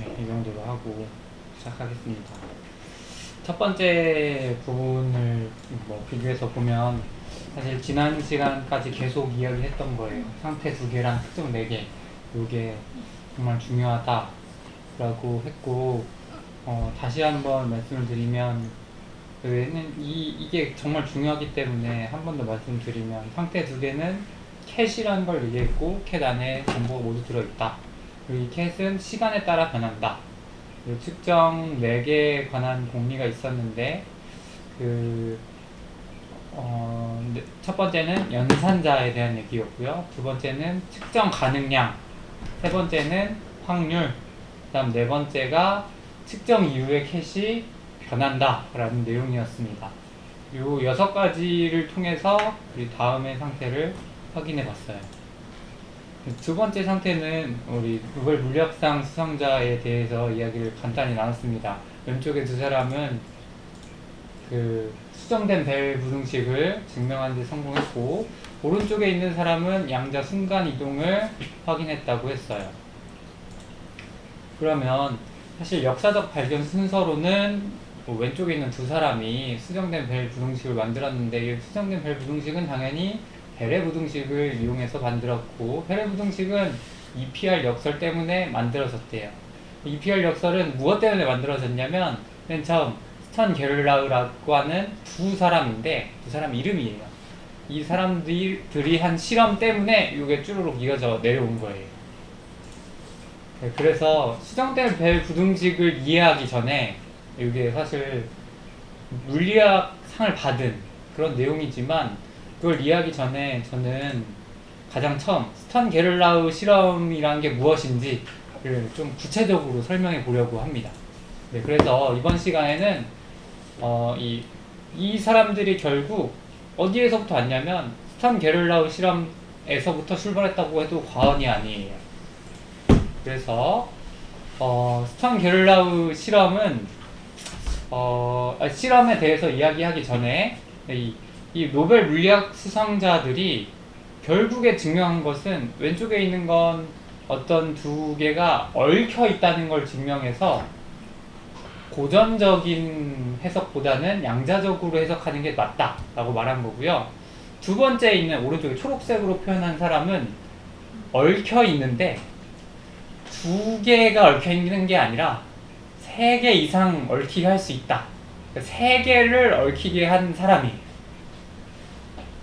네, 이 정도로 하고 시작하겠습니다. 첫 번째 부분을 뭐 비교해서 보면 사실 지난 시간까지 계속 이야기했던 거예요. 상태 두 개랑 특정 네 개, 이게 정말 중요하다라고 했고, 다시 한번 말씀을 드리면 얘는 이게 정말 중요하기 때문에 한 번 더 말씀드리면 상태 두 개는 캣이라는 걸 얘기했고, 캣 안에 정보가 모두 들어있다. 그리고 이 캣은 시간에 따라 변한다. 그리고 측정 4개에 관한 공리가 있었는데, 첫 번째는 연산자에 대한 얘기였고요. 두 번째는 측정 가능량, 세 번째는 확률, 그 다음 네 번째가 측정 이후에 캣이 변한다 라는 내용이었습니다. 이 6가지를 통해서 우리 다음의 상태를 확인해 봤어요. 두 번째 상태는 우리 노벨 물리학상 수상자에 대해서 이야기를 간단히 나눴습니다. 왼쪽에 두 사람은 수정된 벨 부등식을 증명하는 데 성공했고, 오른쪽에 있는 사람은 양자 순간 이동을 확인했다고 했어요. 그러면 사실 역사적 발견 순서로는 왼쪽에 있는 두 사람이 수정된 벨 부등식을 만들었는데, 이 수정된 벨 부등식은 당연히 벨의 부등식을 이용해서 만들었고, 벨의 부등식은 EPR 역설 때문에 만들어졌대요. EPR 역설은 무엇 때문에 만들어졌냐면, 맨 처음 스턴 게를라우라고 하는 두 사람인데, 두 사람 이름이에요. 이 사람들이 한 실험 때문에 이게 쭈루룩 이어져 내려온 거예요. 네, 그래서 수정된 벨 부등식을 이해하기 전에, 이게 사실 물리학 상을 받은 그런 내용이지만, 그걸 이해하기 전에 저는 가장 처음 스턴 게를라우 실험이란 게 무엇인지를 좀 구체적으로 설명해 보려고 합니다. 네, 그래서 이번 시간에는 이 사람들이 결국 어디에서부터 왔냐면 스턴 게를라우 실험에서부터 출발했다고 해도 과언이 아니에요. 그래서 스턴 게를라우 실험은 실험에 대해서 이야기하기 전에 이 노벨 물리학 수상자들이 결국에 증명한 것은, 왼쪽에 있는 건 어떤 두 개가 얽혀 있다는 걸 증명해서 고전적인 해석보다는 양자적으로 해석하는 게 맞다라고 말한 거고요. 두 번째 있는 오른쪽에 초록색으로 표현한 사람은 얽혀 있는데, 두 개가 얽혀 있는 게 아니라 3개 이상 얽히게 할 수 있다. 3개를 얽히게 한 사람이에요.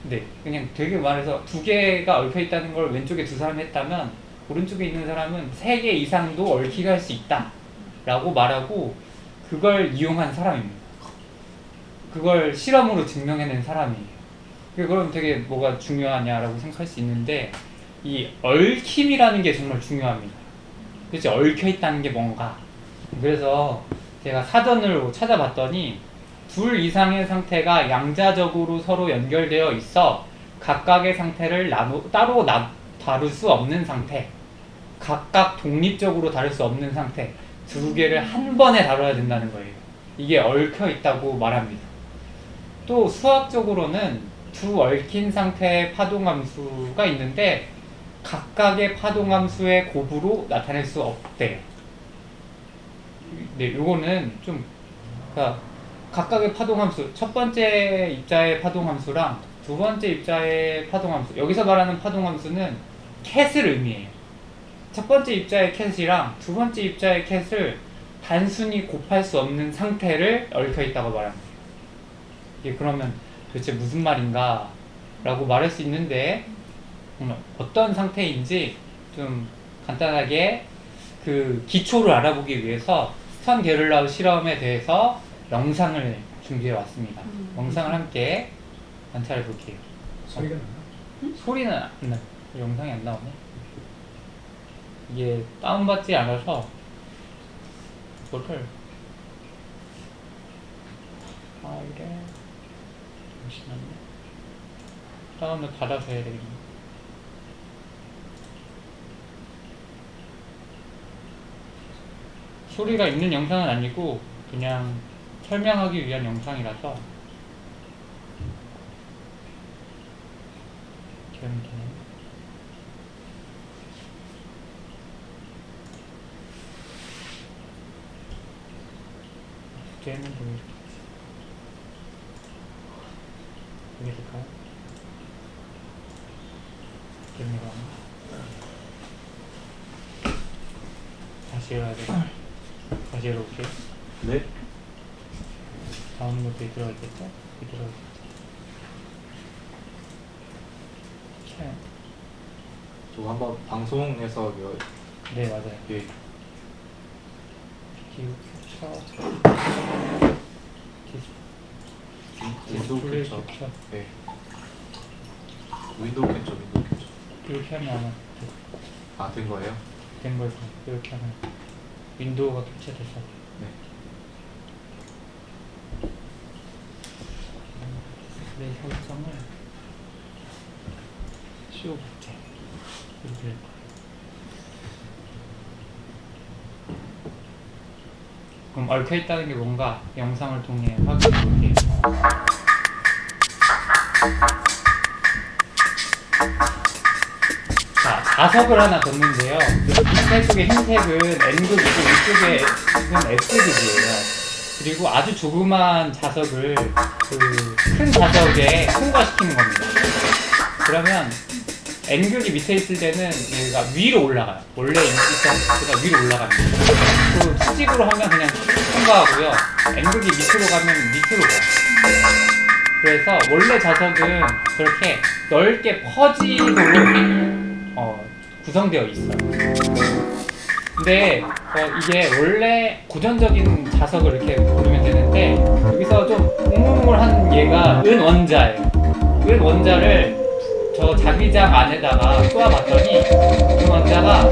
네, 그냥 되게 말해서 2개가 얽혀 있다는 걸 왼쪽에 두 사람이 했다면, 오른쪽에 있는 사람은 3개 이상도 얽히게 할 수 있다 라고 말하고, 그걸 이용한 사람입니다. 그걸 실험으로 증명해낸 사람이에요. 그럼 되게 뭐가 중요하냐라고 생각할 수 있는데, 이 얽힘이라는 게 정말 중요합니다. 그치, 얽혀 있다는 게 뭔가. 그래서 제가 사전으로 찾아봤더니, 둘 이상의 상태가 양자적으로 서로 연결되어 있어 각각의 상태를 따로 다룰 수 없는 상태, 각각 독립적으로 다룰 수 없는 상태, 두 개를 한 번에 다뤄야 된다는 거예요. 이게 얽혀 있다고 말합니다. 또 수학적으로는 두 얽힌 상태의 파동함수가 있는데, 각각의 파동함수의 곱으로 나타낼 수 없대요. 네, 요거는 좀, 그러니까 각각의 파동함수, 첫 번째 입자의 파동함수랑 두 번째 입자의 파동함수, 여기서 말하는 파동함수는 캣을 의미해요. 첫 번째 입자의 캣이랑 두 번째 입자의 캣을 단순히 곱할 수 없는 상태를 얽혀 있다고 말합니다. 이게 그러면 도대체 무슨 말인가 라고 말할 수 있는데, 어떤 상태인지 좀 간단하게 그 기초를 알아보기 위해서 스턴 게를라우 실험에 대해서 영상을 준비해 왔습니다. 영상을 함께 관찰해 볼게요. 소리가 나나? 소리는 안 나요. 영상이 안 나오네. 이게 다운받지 않아서 이거를 이게 잠시만요. 다운을 받아서 해야 되겠네. 소리가 있는 영상은 아니고 그냥 설명하기 위한 영상이라서 이렇게 이렇게 했는데 왜 이렇게 이게 될까요? 됩니다. 다시 해야 돼. 다시 해볼게요. 네. 다음 노트에 들어있겠죠? 여기 들어있겠죠? 저 한번 방송에서 네, 맞아요. 예. 기후 캡처. 윈도우 디스플레이 캡처. 캡처. 네. 윈도우 캡처. 이렇게 하면 아마 아, 된 거예요? 된 거죠. 이렇게 하면 윈도우가 캡처돼서. 네. 디스플레이 설정을 쇼 복제 이렇게 될 거예요. 그럼 얽혀있다는 게 뭔가 영상을 통해 확인해 볼게요. 자, 자석을 하나 뒀는데요. 밑에 쪽에 흰색은 N극이고 위쪽에는 S극이에요. 그리고 아주 조그만 자석을 그 큰 자석에 통과시키는 겁니다. 그러면 N극이 밑에 있을 때는 얘가 위로 올라가요. 원래 있던 것보다 위로 올라갑니다. 그 수직으로 하면 그냥 통과하고요. N극이 밑으로 가면 밑으로 가요. 그래서 원래 자석은 그렇게 넓게 퍼지도록 구성되어 있어요. 근데 이게 원래 고전적인 자석을 이렇게 고르면 되는데 여기서 좀 우물우물한 얘가 은원자예요. 은원자를 저 자기장 안에다가 쏘아봤더니 은원자가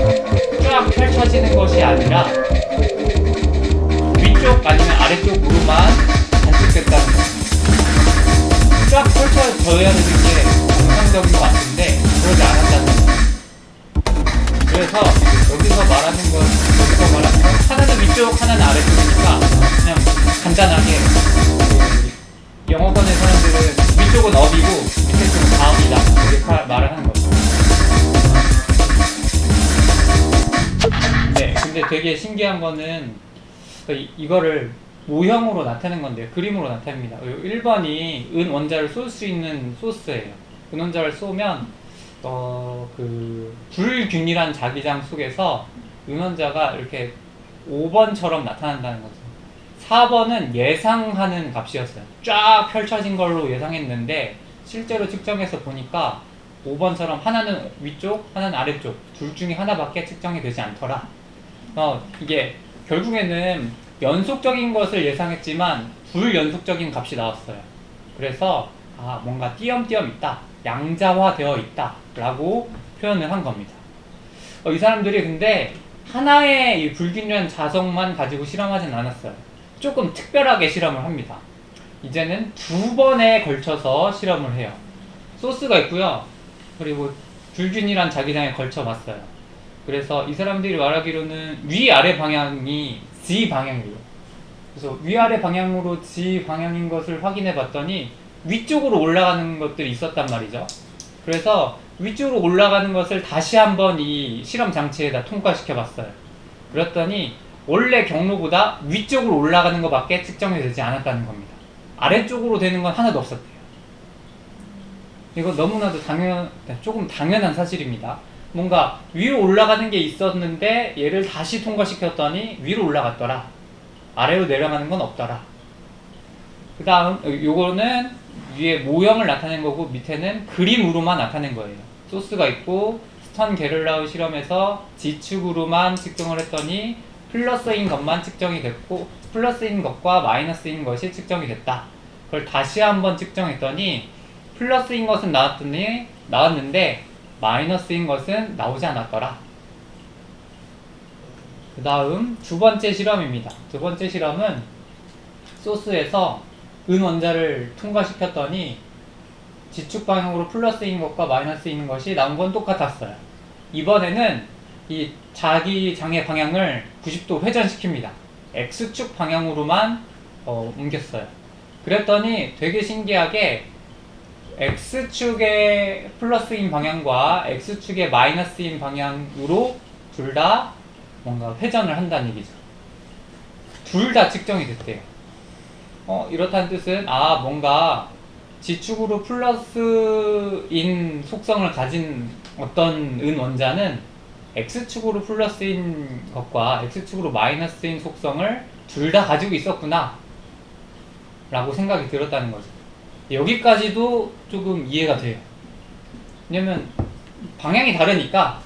쫙 펼쳐지는 것이 아니라 위쪽 아니면 아래쪽으로만 단축됐다는 거예요. 쫙 펼쳐져야 되는 게 정상적인 것 같은데 그러지 않았다는 거예요. 그래서 여기서 말하는 건 하나는 위쪽 하나는 아래쪽이니까 그냥 간단하게 영어권의 사람들은 위쪽은 업이고 밑에 쪽은 다음이다 이렇게 말을 하는 거죠. 네, 근데 되게 신기한 거는 이거를 모형으로 나타낸 건데요. 그림으로 나타냅니다. 1번이 은 원자를 쏠 수 있는 소스예요. 은 원자를 쏘면 그 불균일한 자기장 속에서 은 원자가 이렇게 5번처럼 나타난다는 거죠. 4번은 예상하는 값이었어요. 쫙 펼쳐진 걸로 예상했는데 실제로 측정해서 보니까 5번처럼 하나는 위쪽, 하나는 아래쪽 둘 중에 하나밖에 측정이 되지 않더라. 이게 결국에는 연속적인 것을 예상했지만 불연속적인 값이 나왔어요. 그래서 뭔가 띄엄띄엄 있다, 양자화되어 있다 라고 표현을 한 겁니다. 이 사람들이 근데 하나의 이 불균일한 자석만 가지고 실험하진 않았어요. 조금 특별하게 실험을 합니다. 이제는 2번에 걸쳐서 실험을 해요. 소스가 있고요. 그리고 불균일한 자기장에 걸쳐 봤어요. 그래서 이 사람들이 말하기로는 위아래 방향이 Z 방향이에요. 그래서 위아래 방향으로 Z 방향인 것을 확인해 봤더니 위쪽으로 올라가는 것들이 있었단 말이죠. 그래서 위쪽으로 올라가는 것을 다시 한번 이 실험 장치에다 통과시켜 봤어요. 그랬더니 원래 경로보다 위쪽으로 올라가는 것밖에 측정이 되지 않았다는 겁니다. 아래쪽으로 되는 건 하나도 없었대요. 이건 너무나도 조금 당연한 사실입니다. 뭔가 위로 올라가는 게 있었는데 얘를 다시 통과시켰더니 위로 올라갔더라. 아래로 내려가는 건 없더라. 그 다음 요거는 위에 모형을 나타낸 거고 밑에는 그림으로만 나타낸 거예요. 소스가 있고 스턴 게를라우 실험에서 G축으로만 측정을 했더니 플러스인 것만 측정이 됐고 플러스인 것과 마이너스인 것이 측정이 됐다. 그걸 다시 한번 측정했더니 플러스인 것은 나왔는데 마이너스인 것은 나오지 않았더라. 그 다음 두 번째 실험입니다. 두 번째 실험은 소스에서 은 원자를 통과시켰더니 G축 방향으로 플러스인 것과 마이너스인 것이 나온 건 똑같았어요. 이번에는 이 자기장의 방향을 90도 회전시킵니다. X축 방향으로만 옮겼어요. 그랬더니 되게 신기하게 X축의 플러스인 방향과 X축의 마이너스인 방향으로 둘 다 뭔가 회전을 한다는 얘기죠. 둘 다 측정이 됐대요. 이렇다는 뜻은 뭔가 지축으로 플러스인 속성을 가진 어떤 은 원자는 x축으로 플러스인 것과 x축으로 마이너스인 속성을 둘 다 가지고 있었구나 라고 생각이 들었다는 거죠. 여기까지도 조금 이해가 돼요. 왜냐면 방향이 다르니까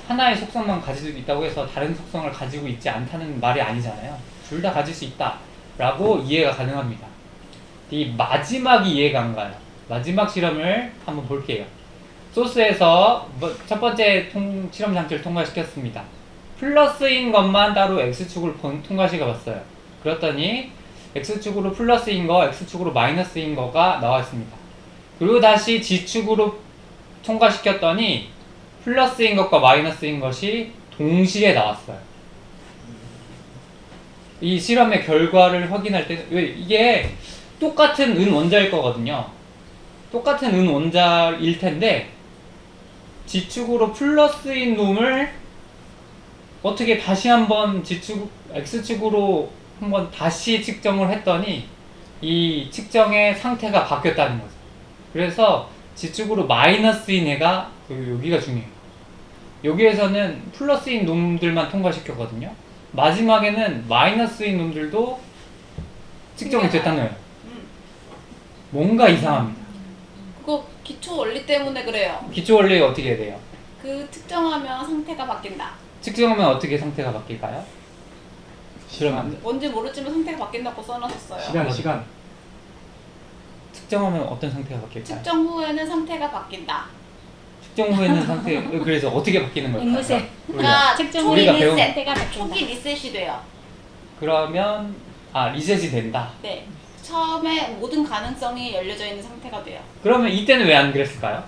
하나의 속성만 가지고 있다고 해서 다른 속성을 가지고 있지 않다는 말이 아니잖아요. 둘 다 가질 수 있다 라고 이해가 가능합니다. 이 마지막이 이해가 안 가요. 마지막 실험을 한번 볼게요. 소스에서 첫 번째 실험 장치를 통과시켰습니다. 플러스인 것만 따로 x축을 통과시켜 봤어요. 그랬더니 x축으로 플러스인 거, x축으로 마이너스인 거가 나왔습니다. 그리고 다시 g축으로 통과시켰더니 플러스인 것과 마이너스인 것이 동시에 나왔어요. 이 실험의 결과를 확인할 때 이게 똑같은 은 원자일 거거든요. 똑같은 은 원자일 텐데 G축으로 플러스인 놈을 어떻게 다시 한번 X축으로 한번 다시 측정을 했더니 이 측정의 상태가 바뀌었다는 거죠. 그래서 G축으로 마이너스인 애가 여기가 중요해요. 여기에서는 플러스인 놈들만 통과시켰거든요. 마지막에는 마이너스인 놈들도 측정이 됐다는 거예요. 뭔가 이상합니다. 그거 기초 원리 때문에 그래요. 기초 원리가 어떻게 해야 돼요? 그 측정하면 상태가 바뀐다. 측정하면 어떻게 상태가 바뀔까요? 실험 뭔지 모르지만 상태가 바뀐다고 써놨었어요. 시간. 측정하면 어떤 상태가 바뀔까요? 측정 후에는 상태가 바뀐다. 측정 후에는 상태 그래서 어떻게 바뀌는 걸까요? 앵무새. 그러니까 측정 우리가 초기 배운- 리셋. 상태가 바뀐다. 초기 리셋이 돼요. 그러면 리셋이 된다. 네. 처음에 모든 가능성이 열려져 있는 상태가 돼요. 그러면 이때는 왜 안 그랬을까요?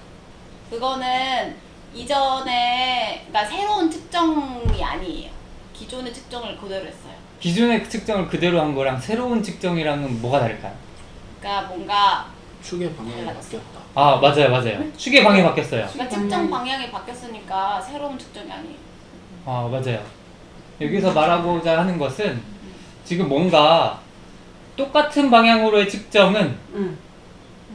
그거는 이전에 그러니까 새로운 측정이 아니에요. 기존의 측정을 그대로 했어요. 기존의 측정을 그대로 한 거랑 새로운 측정이랑은 뭐가 다를까요? 그러니까 뭔가 축의 방향이 달라졌어. 바뀌었다. 맞아요. 축의 방이 바뀌었어요. 그러니까 측정 방향이 바뀌었으니까 새로운 측정이 아니에요. 맞아요. 여기서 말하고자 하는 것은 지금 뭔가 똑같은 방향으로의 측정은 응,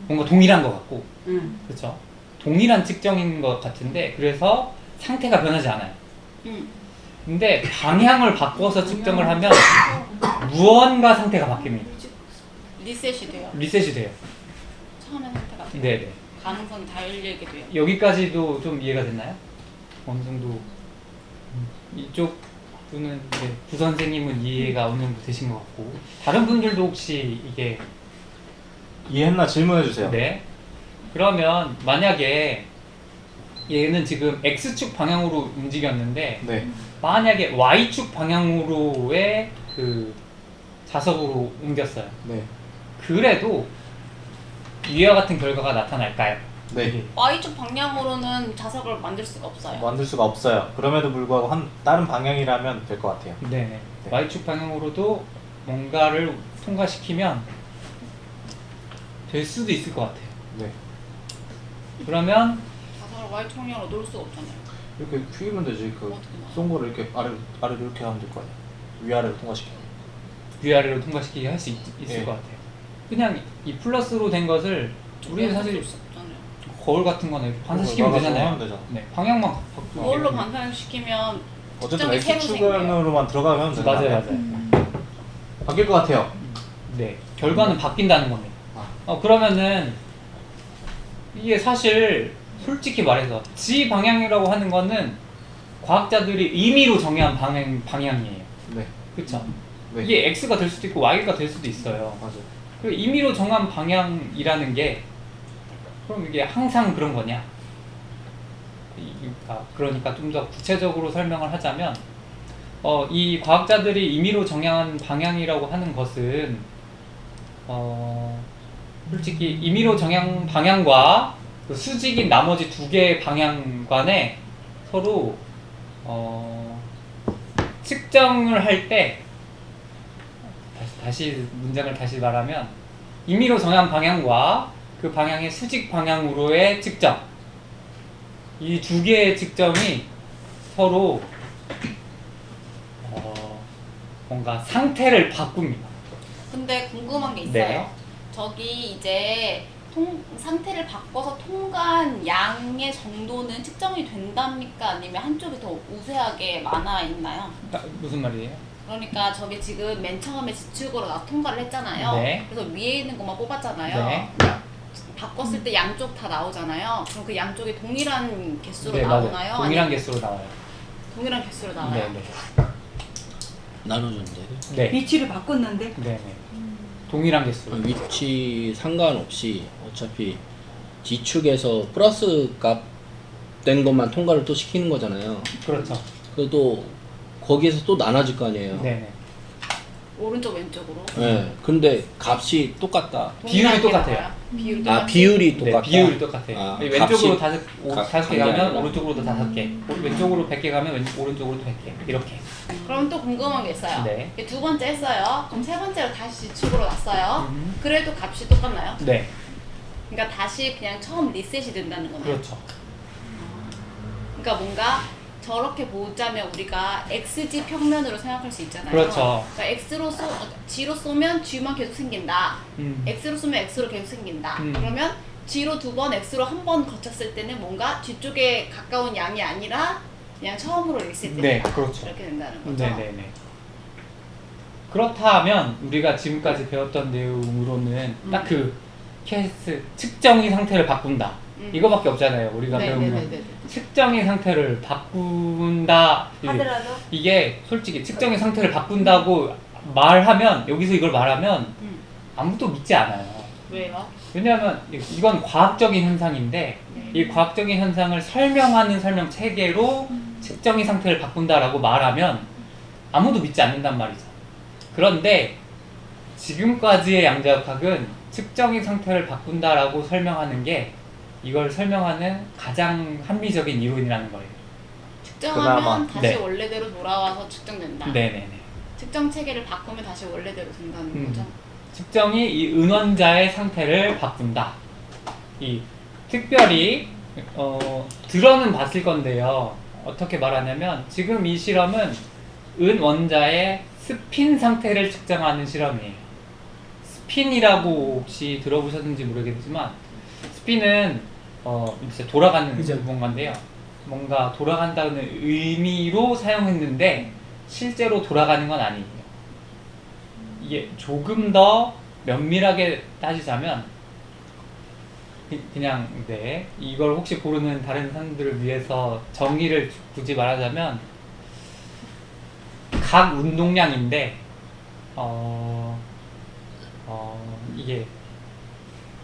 뭔가 동일한 것 같고, 응. 그렇죠? 동일한 측정인 것 같은데 그래서 상태가 변하지 않아요. 근데 방향을 바꿔서 측정을 하면 무언가 상태가 바뀝니다. 리셋이 돼요. 리셋이 돼요. 처음에 상태가 돼요. 네네. 가능성이 다 열리게 돼요. 여기까지도 좀 이해가 됐나요? 어느 정도 이쪽 분은 이제 부 선생님은 이해가 어느 정도 되신 것 같고 다른 분들도 혹시 이게 이해했나 질문해 주세요. 네. 그러면 만약에 얘는 지금 X축 방향으로 움직였는데 네. 만약에 Y축 방향으로의 그 자석으로 옮겼어요. 네. 그래도 위와 같은 결과가 나타날까요? 네. Y축 방향으로는 자석을 만들 수가 없어요. 만들 수가 없어요. 그럼에도 불구하고 다른 방향이라면 될 것 같아요. 네네. 네. Y축 방향으로도 뭔가를 통과시키면 될 수도 있을 것 같아요. 네. 그러면 자석을 Y축 방향으로 놓을 수가 없잖아요. 이렇게 휘면 되지. 그 어떻게 나와요? 쏜 거를 이렇게 아래로 이렇게 하면 될 거 아니야. 위아래로 통과시키면. 위아래로 통과시키게 할 수 있을 네. 것 같아요. 그냥 이 플러스로 된 것을 우리는 사실 놓을 수 없잖아요. 거울 같은 거는 이렇게 반사시키면 나가서 되잖아요. 하면 되잖아. 네, 방향만 바꾸면 그걸로 돼요. 반사시키면 어쨌든 측정이 새로 생겨요. X축으로만 들어가면 된다. 맞아요. 바뀔 것 같아요. 네, 결과는 바뀐다는 겁니다. 아. 그러면은 이게 사실 솔직히 말해서 G 방향이라고 하는 거는 과학자들이 임의로 정의한 방향이에요. 네. 그렇죠? 네. 이게 X가 될 수도 있고 Y가 될 수도 있어요. 맞아요. 그 임의로 정한 방향이라는 게 그럼 이게 항상 그런 거냐? 그러니까 좀 더 구체적으로 설명을 하자면 이 과학자들이 임의로 정한 방향이라고 하는 것은 솔직히 임의로 정한 방향과 그 수직인 나머지 두 개의 방향 간에 서로 측정을 할 때 다시 문장을 다시 말하면 임의로 정한 방향과 그 방향의 수직 방향으로의 측정 이 두 개의 측정이 서로 뭔가 상태를 바꿉니다. 근데 궁금한 게 있어요. 네. 저기 이제 상태를 바꿔서 통과한 양의 정도는 측정이 된답니까? 아니면 한쪽이 더 우세하게 많아 있나요? 무슨 말이에요? 그러니까 저게 지금 맨 처음에 지축으로 나 통과를 했잖아요. 네. 그래서 위에 있는 것만 뽑았잖아요. 네. 바꿨을 때 양쪽 다 나오잖아요. 그럼 그 양쪽이 동일한 개수로 네, 나오나요? 맞아요. 동일한 아니면 개수로 나와요. 동일한 개수로 나와요. 네, 네. 나눠준대. 네. 위치를 바꿨는데 네, 네. 동일한 개수. 위치 상관없이 어차피 D축에서 플러스 값 된 것만 통과를 또 시키는 거잖아요. 그렇죠. 그래도 거기에서 또 나눠질 거 아니에요. 네, 네. 오른쪽 왼쪽으로. 네, 근데 값이 똑같다. 비율이 동일하게 똑같아요. 나와요. 비율이 아, 똑같아요. 비율이 똑같다. 네, 비율이 똑같아요. 아, 왼쪽으로 값이- 다섯 개 값이 가면 아니라. 오른쪽으로도 5개, 왼쪽으로 100개 가면 오른쪽으로도 100개 이렇게. 그럼 또 궁금한 게 있어요. 네. 이게 두 번째 했어요. 그럼 세 번째로 다시 지축으로 놨어요. 음. 그래도 값이 똑같나요? 네, 그러니까 다시 그냥 처음 리셋이 된다는 거네요. 그렇죠. 그러니까 뭔가 저렇게 보자면 우리가 xg 평면으로 생각할 수 있잖아요. 그렇죠. 그러니까 g로 쏘면 g만 계속 생긴다. 음. x로 쏘면 x로 계속 생긴다. 음. 그러면 g로 2번, x로 한 번 거쳤을 때는 뭔가 뒤쪽에 가까운 양이 아니라 그냥 처음으로 리셋된다. 네, 그렇죠. 이렇게 된다는 거죠. 네, 네, 네. 그렇다면 우리가 지금까지 배웠던 내용으로는 딱 그 케이스 측정의 상태를 바꾼다. 이거밖에 없잖아요. 우리가 배우면 네네네. 측정의 상태를 바꾼다. 하더라도 이게 솔직히 측정의 상태를 바꾼다고 말하면 여기서 이걸 말하면 아무도 믿지 않아요. 왜요? 왜냐하면 이건 과학적인 현상인데 이 과학적인 현상을 설명하는 설명 체계로 측정의 상태를 바꾼다라고 말하면 아무도 믿지 않는단 말이죠. 그런데 지금까지의 양자역학은 측정의 상태를 바꾼다라고 설명하는 게 이걸 설명하는 가장 합리적인 이론이라는 거예요. 측정하면 그나마, 다시 네. 원래대로 돌아와서 측정된다. 네네네. 측정 체계를 바꾸면 다시 원래대로 된다는 거죠. 측정이 이 은원자의 상태를 바꾼다. 이 특별히 들어는 봤을 건데요. 어떻게 말하냐면 지금 이 실험은 은원자의 스핀 상태를 측정하는 실험이에요. 스핀이라고 혹시 들어보셨는지 모르겠지만 스핀은 이제 돌아가는 그죠. 뭔가인데요. 뭔가 돌아간다는 의미로 사용했는데 실제로 돌아가는 건 아니에요. 이게 조금 더 면밀하게 따지자면 그냥 네 이걸 혹시 모르는 다른 사람들을 위해서 정의를 굳이 말하자면 각 운동량인데 이게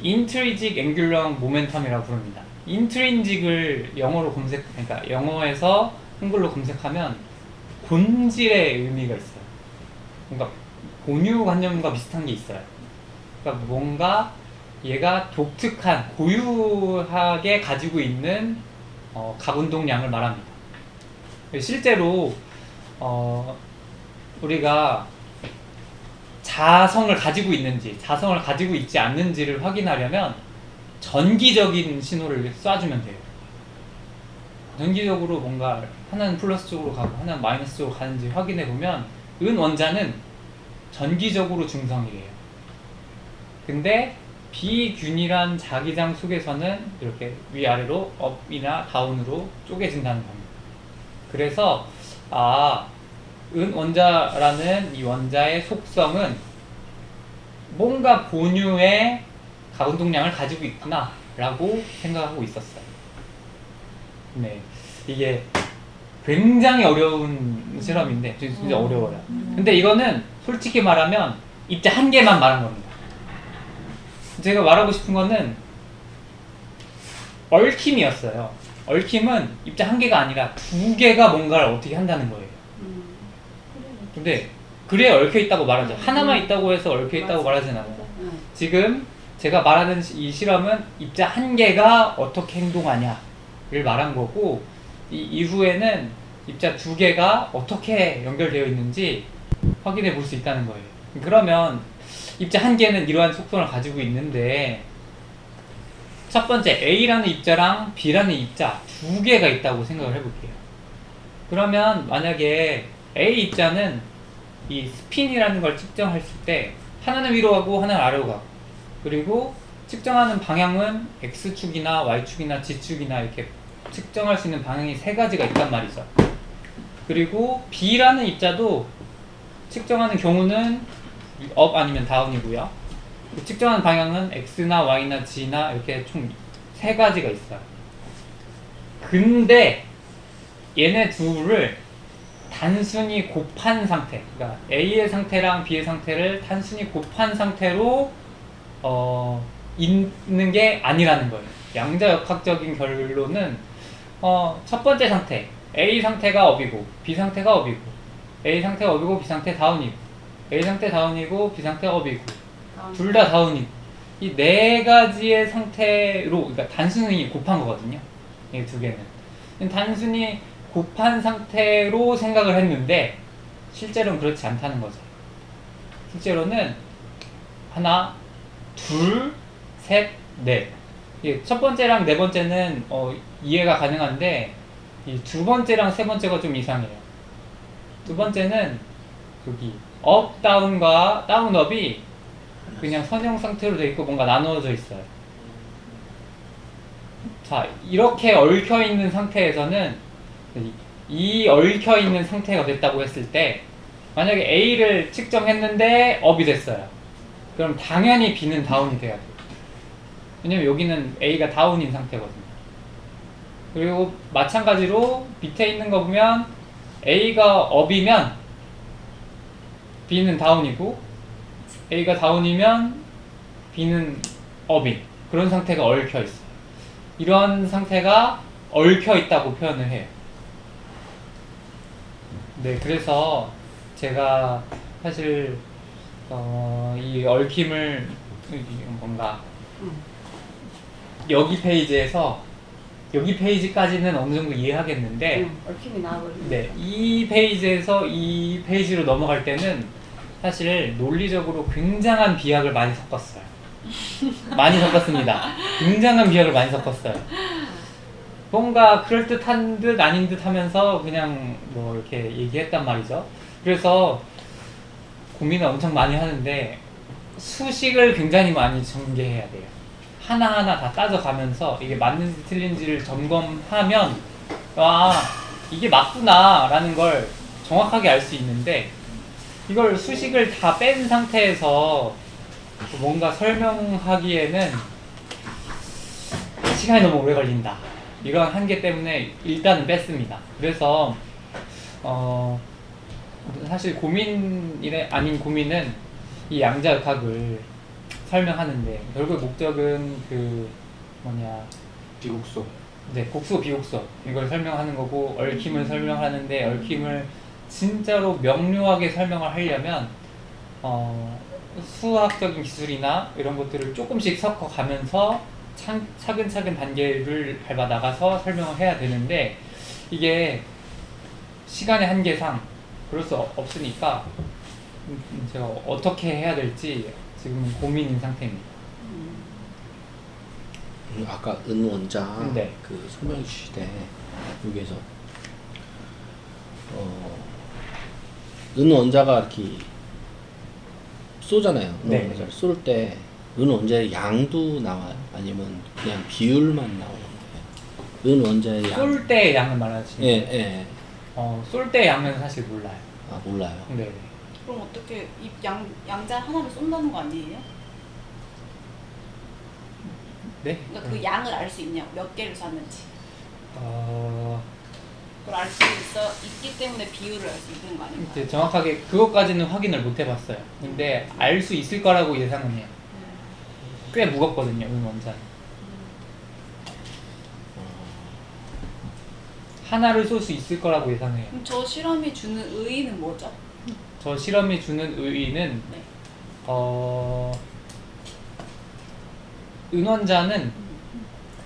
intrinsic angular momentum이라고 부릅니다. intrinsic을 영어로 그러니까 영어에서 한글로 검색하면 본질의 의미가 있어요. 뭔가 본유관념과 비슷한 게 있어요. 그러니까 뭔가 얘가 독특한 고유하게 가지고 있는 가운동량을 말합니다. 실제로 우리가 자성을 가지고 있는지 자성을 가지고 있지 않는지를 확인하려면 전기적인 신호를 쏴주면 돼요. 전기적으로 뭔가 하나는 플러스 쪽으로 가고 하나는 마이너스 쪽으로 가는지 확인해 보면 은원자는 전기적으로 중성이래요. 근데 비균일한 자기장 속에서는 이렇게 위아래로 업이나 다운으로 쪼개진다는 겁니다. 그래서 은원자라는 이 원자의 속성은 뭔가 본유의 가운동량을 가지고 있구나 라고 생각하고 있었어요. 네, 이게 굉장히 어려운 실험인데 진짜 어려워요. 근데 이거는 솔직히 말하면 입자 한 개만 말한 겁니다. 제가 말하고 싶은 거는 얽힘이었어요. 얽힘은 입자 한 개가 아니라 두 개가 뭔가를 어떻게 한다는 거예요. 근데 그래야 얽혀 있다고 말하죠. 하나만 있다고 해서 얽혀 있다고 말하진 않아요. 지금 제가 말하는 이 실험은 입자 한 개가 어떻게 행동하냐를 말한 거고 이 이후에는 입자 두 개가 어떻게 연결되어 있는지 확인해 볼 수 있다는 거예요. 그러면 입자 한 개는 이러한 속성을 가지고 있는데 첫 번째 A라는 입자랑 B라는 입자 두 개가 있다고 생각을 해볼게요. 그러면 만약에 A 입자는 이 스핀이라는 걸 측정했을 때 하나는 위로 가고 하나는 아래로 가고, 그리고 측정하는 방향은 X축이나 Y축이나 Z축이나 이렇게 측정할 수 있는 방향이 세 가지가 있단 말이죠. 그리고 B라는 입자도 측정하는 경우는 업 아니면 다운이고요. 측정하는 방향은 X나 Y나 Z나 이렇게 총 세 가지가 있어요. 근데 얘네 둘을 단순히 곱한 상태, 그러니까 A의 상태랑 B의 상태를 단순히 곱한 상태로 있는 게 아니라는 거예요. 양자역학적인 결론은 첫 번째 상태, A 상태가 업이고 B 상태가 업이고, A 상태가 업이고 B 상태 다운이고, A 상태 다운이고 B 상태 업이고, 둘 다 다운이고, 이 네 가지의 상태로, 그러니까 단순히 곱한 거거든요. 이 두 개는 단순히 곱한 상태로 생각을 했는데 실제로는 그렇지 않다는 거죠. 실제로는 하나, 둘, 셋, 넷. 첫 번째랑 네 번째는 이해가 가능한데 이 두 번째랑 세 번째가 좀 이상해요. 두 번째는 여기 업 다운과 다운 업이 그냥 선형 상태로 돼 있고 뭔가 나누어져 있어요. 자, 이렇게 얽혀 있는 상태에서는 이 얽혀 있는 상태가 됐다고 했을 때 만약에 A를 측정했는데 업이 됐어요. 그럼 당연히 B는 다운이 돼야 돼요. 왜냐면 여기는 A가 다운인 상태거든요. 그리고 마찬가지로 밑에 있는 거 보면 A가 업이면 B는 다운이고 A가 다운이면 B는 업인 그런 상태가 얽혀 있어요. 이런 상태가 얽혀 있다고 표현을 해요. 네, 그래서 제가 사실 이 얽힘을 뭔가 여기 페이지에서 여기 페이지까지는 어느 정도 이해하겠는데 얽힘이 나와버리네. 네, 이 페이지에서 이 페이지로 넘어갈 때는 사실 논리적으로 굉장한 비약을 많이 섞었어요. 많이 섞었습니다. 굉장한 비약을 많이 섞었어요. 뭔가 그럴듯한 듯 아닌 듯 하면서 그냥 뭐 이렇게 얘기했단 말이죠. 그래서 고민을 엄청 많이 하는데 수식을 굉장히 많이 전개해야 돼요. 하나하나 다 따져가면서 이게 맞는지 틀린지를 점검하면 아, 이게 맞구나 라는 걸 정확하게 알 수 있는데 이걸 수식을 다 뺀 상태에서 뭔가 설명하기에는 시간이 너무 오래 걸린다. 이런 한계 때문에 일단은 뺐습니다. 그래서 사실 고민이 아닌 고민은 이 양자역학을 설명하는데 결국 목적은 그 비국소. 네, 곡소 비곡소 이걸 설명하는 거고 얽힘을 설명하는데 얽힘을 진짜로 명료하게 설명을 하려면 수학적인 기술이나 이런 것들을 조금씩 섞어가면서 차근차근 단계를 밟아 나가서 설명을 해야 되는데 이게 시간의 한계상 그럴 수 없으니까 제가 어떻게 해야 될지 지금 고민인 상태입니다. 아까 은원자 네. 그 설명해 주실 때 여기에서 은원자가 이렇게 쏘잖아요. 네. 은원자를 쏠 때 은원자의 양도 나와요? 아니면 그냥 비율만 나오는 거예요? 은원자의 양. 쏠 때의 양을 말하시는 예, 거예요? 예. 쏠 때의 양은 사실 몰라요. 아, 몰라요. 네. 그럼 어떻게 이 양자 하나를 쏜다는 거 아니에요? 네? 그러니까 그 양을 알 수 있냐고 몇 개를 쐈는지 그걸 알 수 있기 때문에 비율을 알 수 있는 거 아닌가요? 이제 정확하게 그것까지는 확인을 못 해봤어요. 근데 알 수 있을 거라고 예상은 해요. 꽤 무겁거든요, 은원자는. 하나를 쏠 수 있을 거라고 예상해요. 그럼 저 실험이 주는 의의는 뭐죠? 저 실험이 주는 의의는 네. 은원자는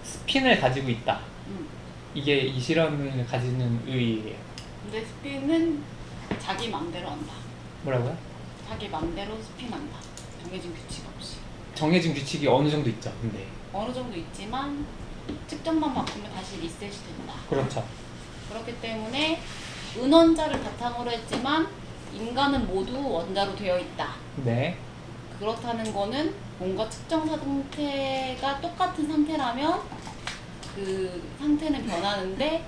스핀을 가지고 있다. 음. 이게 이 실험을 가지는 의의예요. 근데 스핀은 자기 맘대로 한다. 뭐라고요? 자기 맘대로 스핀한다. 정해진 규칙 없이. 정해진 규칙이 어느 정도 있죠. 근데 어느 정도 있지만 측정만 바꾸면 다시 리셋이 된다. 그렇죠. 그렇기 때문에 은원자를 바탕으로 했지만 인간은 모두 원자로 되어 있다. 네. 그렇다는 거는 뭔가 특정 상태가 똑같은 상태라면 그 상태는 변하는데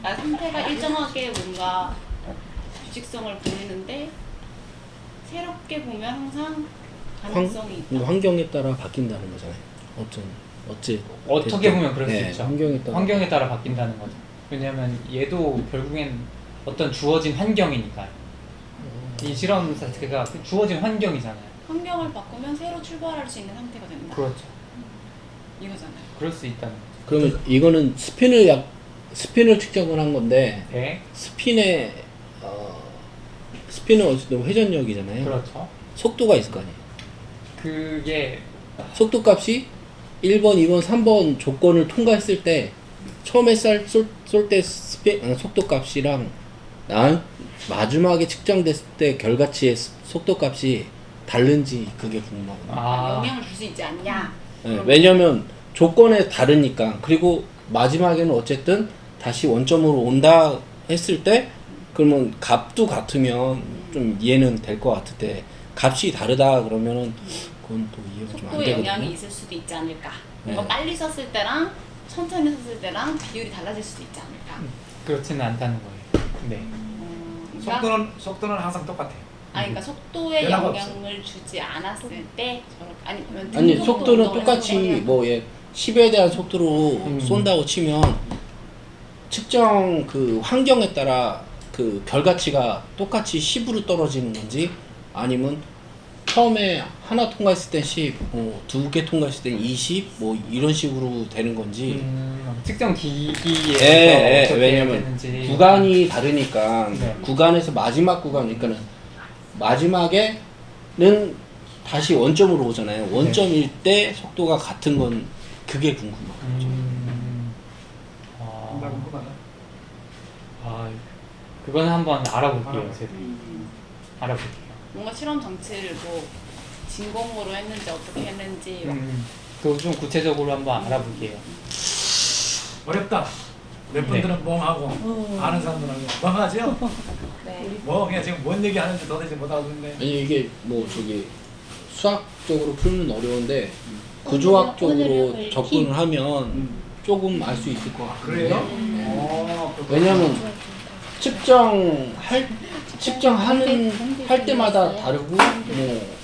상태가 일정하게 뭔가 규칙성을 보이는데 새롭게 보면 항상 가능성이 있다. 환경에 따라 바뀐다는 거잖아요. 어떻게 보면 그럴 수 있죠. 환경에 따라 바뀐다는 거죠. 왜냐하면 얘도 결국엔 어떤 주어진 환경이니까요. 이 실험 자체가 그 주어진 환경이잖아요. 환경을 바꾸면 새로 출발할 수 있는 상태가 된다. 그렇죠. 이거잖아요. 그럴 수 있다는 거죠. 그러면 이거는 스핀을 측정을 한 건데 네. 스핀은 어쨌든 회전력이잖아요. 그렇죠. 속도가 있을 거 아니에요. 그게 속도 값이 1번, 2번, 3번 조건을 통과했을 때 처음에 쏠 때 속도 값이랑 마지막에 측정됐을 때 결과치의 속도 값이 다른지 그게 궁금하거든요. 영향을 줄 수 있지 않냐? 네, 왜냐면 조건에 다르니까. 그리고 마지막에는 어쨌든 다시 원점으로 온다 했을 때 그러면 값도 같으면 좀 이해는 될 것 같은데 값이 다르다 그러면은 그건 또 이해가 좀 안 속도에 되거든요. 영향이 있을 수도 있지 않을까? 뭔가 네. 빨리 썼을 때랑 천천히 썼을 때랑 비율이 달라질 수도 있지 않을까? 그렇지는 않다는 거예요. 네. 그러니까 속도는 항상 똑같아요. 그러니까 속도에 변화가 영향을 주지 않았을 때 저렇게 아니 등속도 속도는 운동을 똑같이 했을 때 뭐 10에 대한 속도로 쏜다고 치면 측정 그 환경에 따라 그 결과치가 똑같이 10으로 떨어지는 건지 아니면 처음에 하나 통과했을 때 10, 두 개 통과했을 때 20, 뭐 이런 식으로 되는 건지. 측정 기기에서 예, 어떻게 왜냐면 되는지. 구간이 다르니까 네. 구간에서 마지막 구간이니까는 마지막에는 다시 원점으로 오잖아요. 원점일 때 속도가 같은 건 그게 궁금하죠. 나 궁금하다. 그건 한번 알아볼게요. 제가 알아볼게요. 뭔가 실험 장치를 뭐 진공으로 했는지 어떻게 했는지 막 그거 좀 구체적으로 한번 알아볼게요. 어렵다. 몇 분들은 멍하고 아는 사람들은 멍하죠? 네. 그냥 지금 뭔 얘기 하는지 도대체 못 알아듣는데. 아니 이게 뭐 저기 수학적으로 풀면 어려운데 구조학적으로 접근을 하면 조금 알 수 있을 것 같아요. 그래요? 왜냐면 할 때마다 다르고 뭐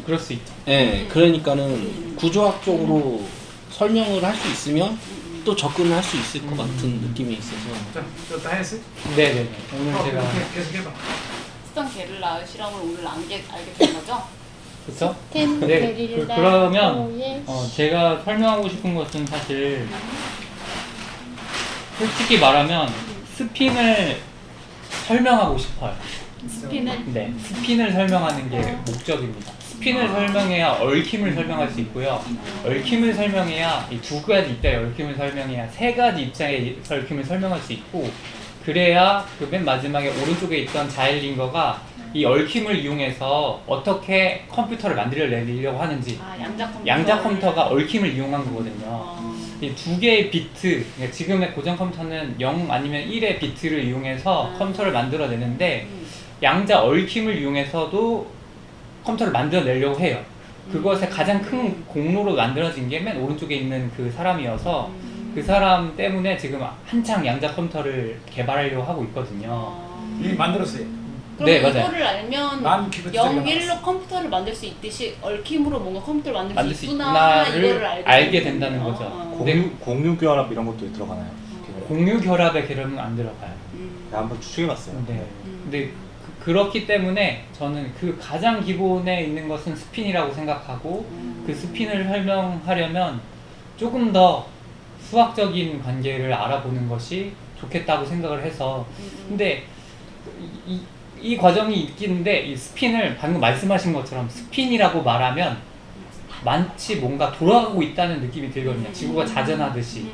그럴 수 있죠. 예, 그러니까는 구조학적으로 설명을 할 수 있으면 또 접근을 할 수 있을 것 같은 느낌이 있어서. 자, 다 했어요? 네네네. 오늘 제가 계속 해봐. 수정 게릴라 실험을 오늘 알게 된 거죠? 그렇죠? 스텐, 네. 게릴라, 그러면 코에 제가 설명하고 싶은 것은 사실 솔직히 말하면 스핀을 설명하고 싶어요. 스핀은 네, 스핀을 설명하는 게 목적입니다. 스핀을 설명해야 얽힘을 설명할 수 있고요. 얽힘을 설명해야 이 두 가지 입장의 얽힘을 설명해야 세 가지 입장의 얽힘을 설명할 수 있고, 그래야 그 맨 마지막에 오른쪽에 있던 자일링거가 이 얽힘을 이용해서 어떻게 컴퓨터를 만들어내려고 하는지, 양자 컴퓨터가 얽힘을 이용한 거거든요. 이 두 개의 비트, 그러니까 지금의 고전 컴퓨터는 0 아니면 1의 비트를 이용해서 컴퓨터를 만들어내는데 양자 얽힘을 이용해서도 컴퓨터를 만들어내려고 해요. 그것의 가장 큰 공로로 만들어진 게 맨 오른쪽에 있는 그 사람이어서 그 사람 때문에 지금 한창 양자 컴퓨터를 개발하려고 하고 있거든요. 이미 만들었어요. 그럼 네, 맞아요. 이거를 알면 난 기분 0, 1로 컴퓨터를 만들 수 있듯이 얽힘으로 뭔가 컴퓨터를 만들 만들 수 수 있구나 이거를 있구나를 알게 된다는 거죠. 공유 결합 이런 것도 들어가나요? 공유 결합의 개념은 안 들어가요. 한번 추측해봤어요. 네. 근데 그렇기 때문에 저는 그 가장 기본에 있는 것은 스핀이라고 생각하고 그 스핀을 설명하려면 조금 더 수학적인 관계를 알아보는 것이 좋겠다고 생각을 해서, 근데 이 과정이 있긴데 이 스핀을 방금 말씀하신 것처럼 스핀이라고 말하면 마치 뭔가 돌아가고 있다는 느낌이 들거든요. 지구가 자전하듯이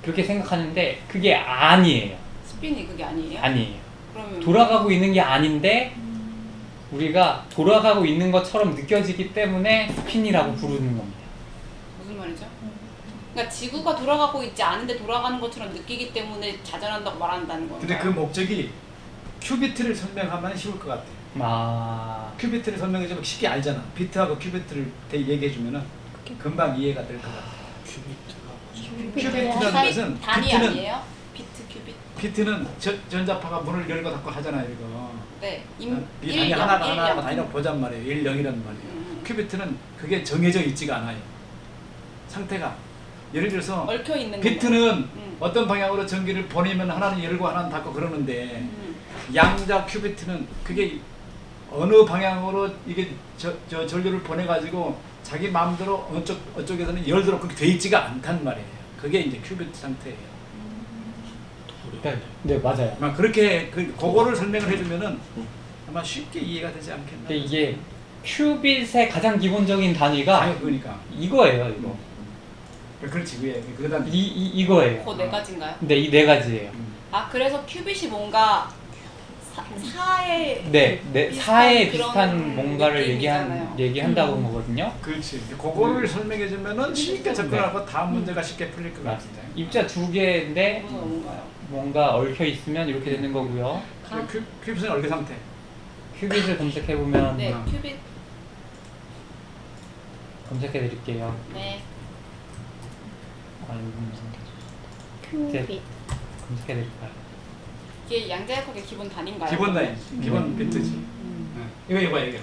그렇게 생각하는데 그게 아니에요. 스핀이 그게 아니에요? 아니에요. 그러면 돌아가고 있는 게 아닌데 우리가 돌아가고 있는 것처럼 느껴지기 때문에 스핀이라고 부르는 겁니다. 무슨 말이죠? 그러니까 지구가 돌아가고 있지 않은데 돌아가는 것처럼 느끼기 때문에 자전한다고 말한다는 거예요. 근데 그 목적이 큐비트를 설명하면 쉬울 것 같아. 아, 큐비트를 설명해주면 쉽게 알잖아. 비트하고 큐비트를 얘기해주면은 금방 이해가 될 것 같아. 큐비트라는 것은 단위 비트는 아니에요? 비트 큐빗. 비트는 전자파가 문을 열고 닫고 하잖아요, 이거. 네. 이 일, 단위 영, 하나가 일, 하나가 영. 단위로 보잔 말이에요. 1, 0이라는 말이에요. 큐비트는 그게 정해져 있지가 않아요. 상태가. 예를 들어서 얽혀 있는 비트는 어떤 방향으로 전기를 보내면 하나는 열고 하나는 닫고 그러는데 양자 큐비트는 그게 어느 방향으로 이게 저 전류를 보내가지고 자기 마음대로 어쪽에서는 열도록 그렇게 돼 있지가 않단 말이에요. 그게 이제 큐비트 상태예요. 네 맞아요. 아마 그렇게 그거를 설명을 해주면은 아마 쉽게 이해가 되지 않겠나. 근데 이게 큐빗의 가장 기본적인 단위가 그러니까 이거예요, 이거. 그렇지 왜 그다음 이거예요. 그 네 가지인가요? 네, 이 네 가지예요. 아 그래서 큐빗이 뭔가 사에 사에 그런 비슷한 뭔가를 느낌이잖아요. 얘기한다고 한 거거든요. 그렇지. 그거를 설명해주면은 쉽게 접근하고 다음 문제가 쉽게 풀릴 것 같은데. 입자 두 개인데 뭔가요? 뭔가 얽혀 있으면 이렇게 되는 거고요. 큐빗은 얼개 상태. 큐빗을 검색해 보면 네, 큐빗. 검색해 드릴게요. 네. 아, 이거 큐빗. 검색해 드릴까요? 이게 양자역학의 기본 단위인가요? 기본 단위, 기본 비트지. 이거 이거.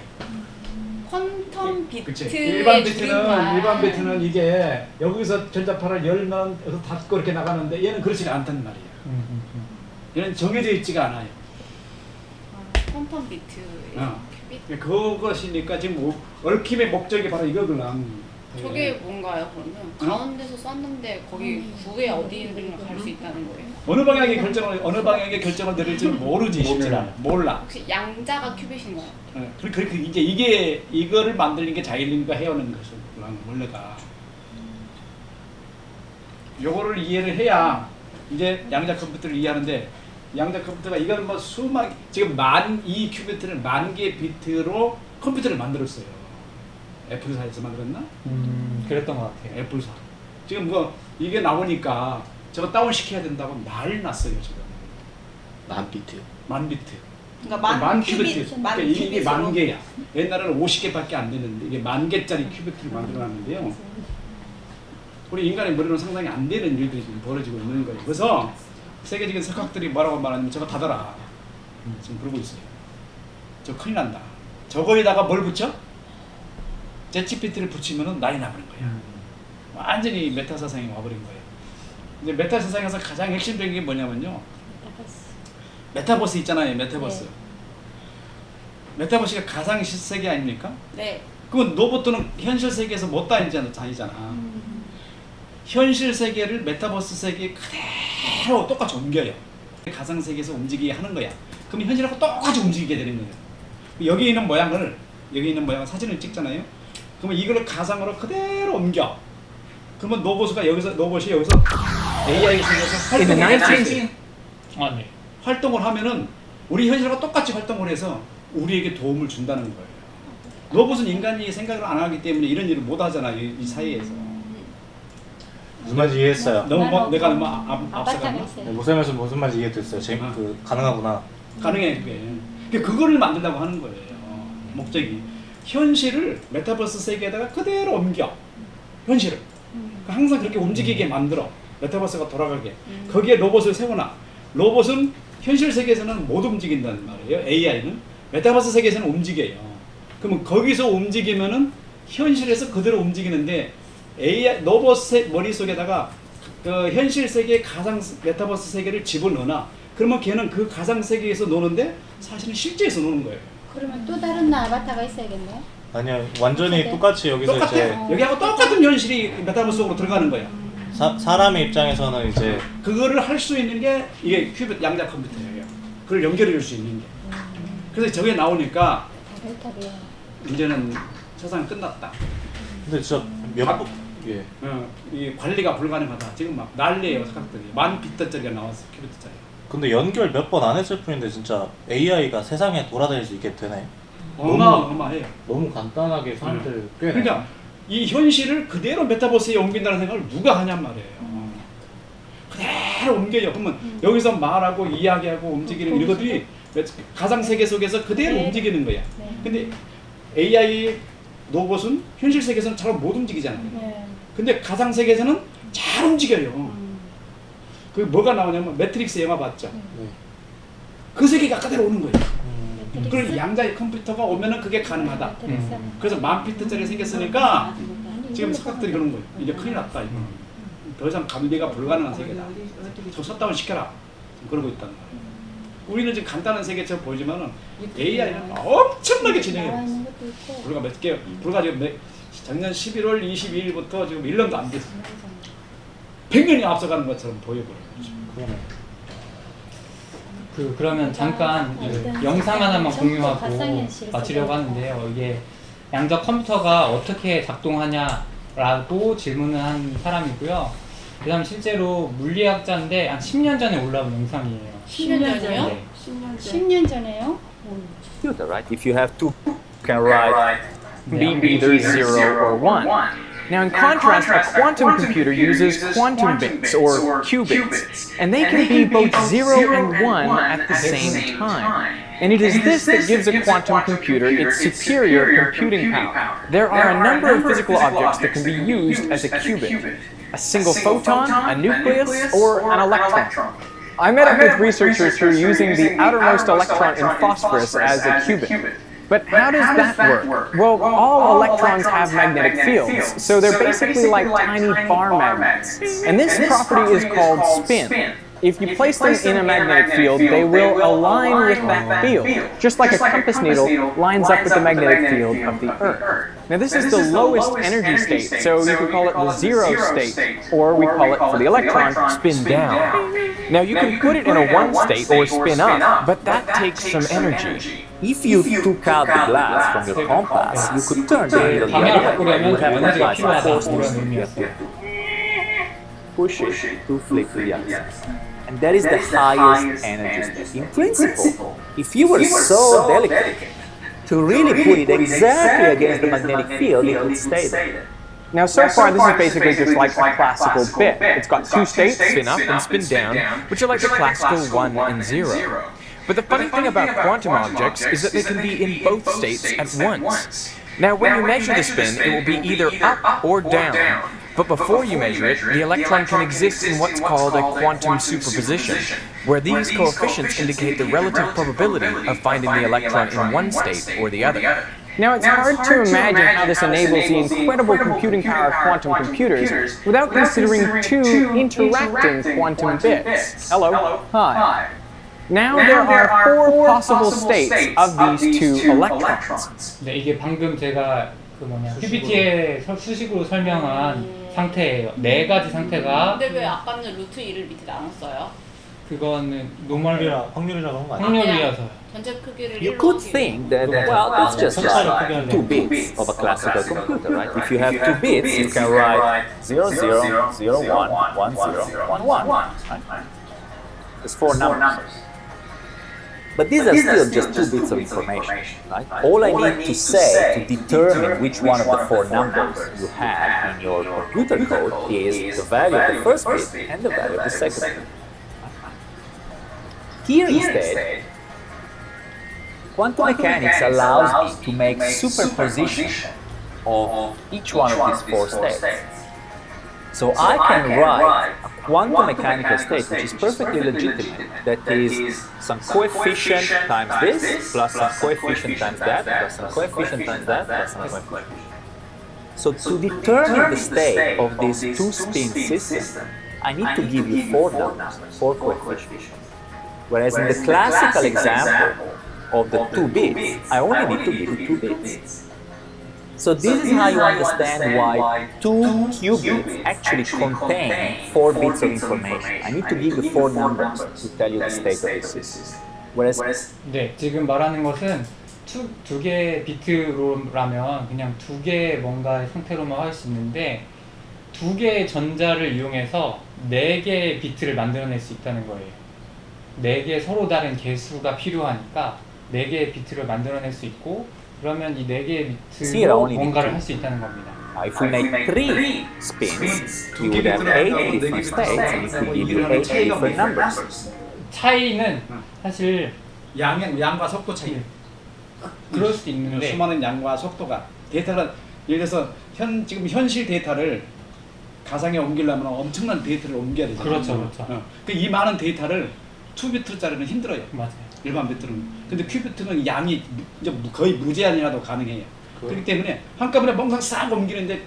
퀄텀 비트의 그치. 줄임말. 일반 비트는 이게 여기서 전자파를 열면 여기서 닫고 이렇게 나가는데 얘는 그렇지가 않단 말이에요. 얘는 정해져 있지가 않아요. 퀄텀 비트의 큐빗. 그것이니까 지금 얽힘의 목적이 바로 이거구나. 저게 뭔가요 그러면? 가운데서 쐈는데 거기 구에 어디를 갈 수 있다는 거예요? 어느 방향의 결정을 내릴지는 모르지. 몰라. 혹시 양자가 큐빗인가요? 그렇게 이제 이거를 만들는 게 자일린과 헤어는 것은 원래가. 요거를 이해를 해야 이제 양자 컴퓨터를 이해하는데 양자 컴퓨터가 이거는 뭐 지금 이 큐비트를 10,000개 비트로 컴퓨터를 만들었어요. 애플사에서 만들었나? 그랬던 것 같아요. 애플사. 지금 이게 나오니까 저거 다운 시켜야 된다고 난리 났어요 지금. 만 비트. 10,000비트. 그러니까 만 큐빗, 그러니까 이게 10,000개야. 옛날에는 50개밖에 안 됐는데 이게 10,000개짜리 큐비트를 만들어놨는데요. 우리 인간의 머리로는 상당히 안 되는 일들이 지금 벌어지고 있는 거예요. 그래서 세계적인 석학들이 뭐라고 말하냐면 저거 닫아라. 지금 그러고 있어요. 저 큰일 난다. 저거에다가 뭘 붙여? 챗GPT를 붙이면은 난리 나버린 거야. 완전히 메타 사상이 와버린 거예요. 이제 메타 사상에서 가장 핵심적인 게 뭐냐면요. 메타버스 있잖아요. 메타버스. 네. 메타버스가 가상 세계 아닙니까? 네. 그건 로봇은 현실 세계에서 못 다니잖아. 현실 세계를 메타버스 세계에 그대로 똑같이 옮겨요. 가상 세계에서 움직이게 하는 거야. 그럼 현실하고 똑같이 움직이게 되는 거예요. 여기 있는 모양을 사진을 찍잖아요. 그러면 이걸 가상으로 그대로 옮겨. 그러면 로봇이 여기서 AI 속에서 활동을 하면은 우리 현실과 똑같이 활동을 해서 우리에게 도움을 준다는 거예요. 로봇은 인간이 생각을 안 하기 때문에 이런 일을 못 하잖아요. 이 사이에서. 무슨 말인지 이해했어요. 내가 너무 아바타가 앞서갔나? 있어요. 무슨 말인지 이해됐어요. 가능하구나. 가능해 그게. 그거를 만들려고 하는 거예요. 목적이 현실을 메타버스 세계에다가 그대로 옮겨. 현실을 항상 그렇게 움직이게 만들어. 메타버스가 돌아가게. 거기에 로봇을 세워놔. 로봇은 현실 세계에서는 못 움직인다는 말이에요. AI는 메타버스 세계에서는 움직여요. 그러면 거기서 움직이면은 현실에서 그대로 움직이는데 AI 로봇 머릿속에다가 그 현실 세계의 가상 메타버스 세계를 집어넣어놔. 그러면 걔는 그 가상 세계에서 노는데 사실은 실제에서 노는 거예요. 그러면 또 다른 아바타가 있어야겠네요. 아니요, 완전히 똑같이 여기서 똑같아. 이제 여기하고 똑같은 현실이 메타버스 속으로 들어가는 거야. 사람의 입장에서는 이제 그거를 할 수 있는 게 이게 큐빗 양자 컴퓨터예요. 그걸 연결해 줄 수 있는 게. 그래서 저게 나오니까 벨탑이야. 이제는 세상 끝났다. 근데 진짜 예. 이 관리가 불가능하다. 지금 막 난리예요, 석학들이. 10,000비트짜리가 나왔어, 큐비트짜리. 근데 연결 몇 번 안 했을 뿐인데 진짜 AI가 세상에 돌아다닐 수 있게 되네. 어마어마해요. 너무 간단하게 사람들 꽤. 그러니까 이 현실을 그대로 메타버스에 옮긴다는 생각을 누가 하냔 말이에요. 그대로 옮겨요. 그러면 여기서 말하고 이야기하고 움직이는 이것들이 가상 세계 속에서 그대로 네. 움직이는 거야. 네. 근데 AI 로봇은 현실 세계에서는 잘 못 움직이잖아요. 네. 근데 가상 세계에서는 잘 움직여요. 음. 그 뭐가 나오냐면 매트릭스 영화 봤죠. 네. 그 세계가 그대로 오는 거예요. 음. 그걸 양자의 컴퓨터가 오면은 그게 가능하다. 매트릭스. 그래서 10,000피트짜리 생겼으니까 아니, 지금 이걸로 석학들이 그러는 거예요. 이제 큰일 났다 이거. 더 이상 감리가 불가능한 세계다. 저 셧다운 시켜라. 지금 그러고 있다는 거예요. 우리는 지금 간단한 세계처럼 보이지만은 AI는 엄청나게 진행해요. 나와 있는 것도 있고. 불과 몇 개, 불과 지금 작년 11월 22일부터 지금 1년도 안 됐어요. 100년이 앞서가는 것처럼 보여버려요. 그러네. 그러면 잠깐 영상 하나만 공유하고 마치려고 하는데요. 이게 양자 컴퓨터가 어떻게 작동하냐라고 질문을 한 사람이고요. 그 다음 실제로 물리학자인데 한 10년 전에 올라온 영상이에요. 10년 전이요? 네. 10년 전에요? computer, right? If you have two, you can write be either 0 or 1. Now, in contrast, a quantum computer uses quantum bits, or qubits, and they can be both 0 and 1 at the same time. And it is this that gives a quantum computer its superior computing power. There are a number of physical objects that can be used as a qubit: a single photon, a nucleus, or an electron. I met up with researchers who are using the outermost electron in phosphorus as a qubit. But how does that work? Well, all electrons have magnetic fields, so they're basically like tiny bar magnets. And this property is called spin. If you place them in a magnetic field, they will align with that field, just like a compass needle lines up with the magnetic field of the Earth. Now this is the lowest energy state, so you could call it the zero state, or we call it, for the electron, spin down. Now you can put it in a 1 state or spin up, but that takes some energy. if you took out the glass from your compass, you could turn the needle the 방향을 other way. You 바꾸려면 would have to 에너지가 apply some 필요하다 force to 이런 it. 의미였어요. Push it to flip to the other side. And that is the highest energy state. In principle, if you were so delicate to really put it exactly against the magnetic field, it would stay there. Now so far this is basically just like a classical bit. It's got 2 states, spin up and spin down, which are like the classical 1 and 0. But the funny thing about quantum objects is that they can be in both states at once. Now when you measure the spin, it will be either up or down. But before you measure it, the electron can exist in what's called a quantum superposition, where these coefficients indicate the relative probability of finding the electron in one state or the other. Now it's hard to imagine how this enables the incredible computing power of quantum computers without considering 2 interacting quantum bits. Hello. Hi. Now there are 4 possible states of these 2 electrons. 네, 이게 방금 제가 PPT에 수식으로 설명한 상태예요. 4가지 상태가 근데 왜 아까는 루트 2를 밑에 나눴어요? 그거는 노멀 확률이라고 한 거 아니야? 확률이어서 전체 크기를 You 1로 could think that, well, it's just like 2 bits of a classical computer, right? If you have 2 bits, you can write 0, 0, 0, 1, 1, 0, 1, 1. Right? There's 4 numbers. But these are still just 2 bits of information, right? All I need to say to determine which one of the 4 numbers you have in your computer code is the value of the first bit and the value of the second bit. Here instead, quantum mechanics allows me to make superposition of each one of these 4 states. So I can write a quantum mechanical state which is perfectly legitimate, that is some coefficient times this, plus some coefficient times that, plus some coefficient times that, plus some coefficient. So to determine the state of this 2-spin system, I need to give you 4 numbers, 4 coefficients. Whereas in the classical example of the 2 bits, I only need to give you 2 bits. So this is how you understand why 2 qubits actually contain 4 bits of information. I need to give you 4 numbers to tell you the state of the system. Whereas 네, 지금 말하는 것은 두 개의 비트로라면 그냥 2개의 뭔가의 상태로만 할 수 있는데 2개의 전자를 이용해서 4개의 비트를 만들어낼 수 있다는 거예요. 4개 서로 다른 개수가 필요하니까 4개의 비트를 만들어낼 수 있고 그러면 이 4개의 비트로 뭔가를 할 수 있다는 겁니다. if we make 3 spins, you would have 8 different states and it will give you 8 different numbers. 차이는 사실 양과 속도 차이. 그럴 수도 있는데 수많은 양과 속도가 데이터가 예를 들어서 지금 현실 데이터를 가상에 옮기려면 엄청난 데이터를 옮겨야 되잖아요. 그렇죠, 그렇죠. 이 많은 데이터를 2비트짜리는 힘들어요. 맞아요. 일반 비트는. 근데 큐비트는 양이 이제 거의 무제한이라도 가능해요. 그렇기 때문에 한꺼번에 뭔가 싹 옮기는데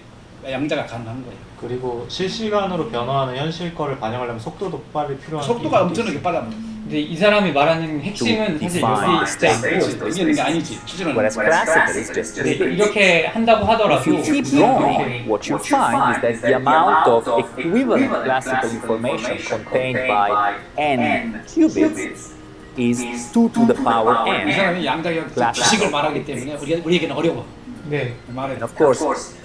양자가 가능한 거예요. 그리고 실시간으로 변화하는 현실 거를 반영하려면 속도도 빨리 필요한 속도가 엄청나게 빨라. 근데 이 사람이 말하는 핵심은 사실 여기 진짜 있고 이게 있는 게 아니지. 추진은. Whereas classical is just 네, 3 bits. 이렇게 한다고 하더라도 If you keep going, what you find is that the amount of equivalent classical information contained by n qubits is 2 to the power 이 n. 사람이 양자역 지식을 말하기 때문에 우리에게는 어려워. 네. 말해. And of course,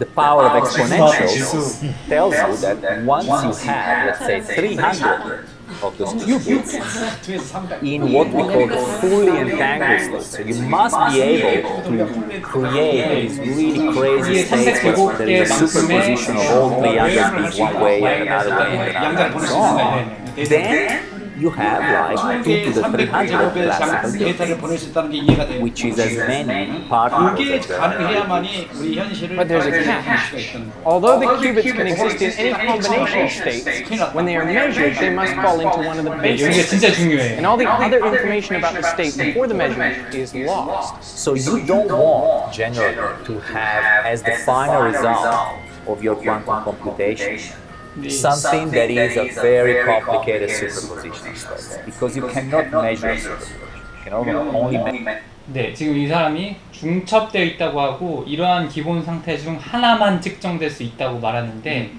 the power of exponentials tells you that once you have, let's say, 300 of those qubits in what we call the fully entangled state, so you must be able to create these really crazy states where there is a superposition of all triangles being one way and another way and another and so on. Then you have like 2 to the 300 classical 데이터를 qubits, 보낼 수 있다는 게 이해가 돼요. which is as many particles 그게 as there are. 가능해야만이 우리 현실을 But there's a 발견할 catch. 수가 있다는 거예요. Although the qubits can exist in any combination of states, when they are measured, they must fall into one of the 네, 여기가 bases. 진짜 중요해요. And all the other information about the state before the measurement is lost. So you don't want generally to have as the final result of your quantum computation something that is a very complicated superposition of states, because you cannot measure superposition. You can only measure. 네, 지금 이 사람이 중첩되어 있다고 하고 이러한 기본 상태 중 하나만 측정될 수 있다고 말하는데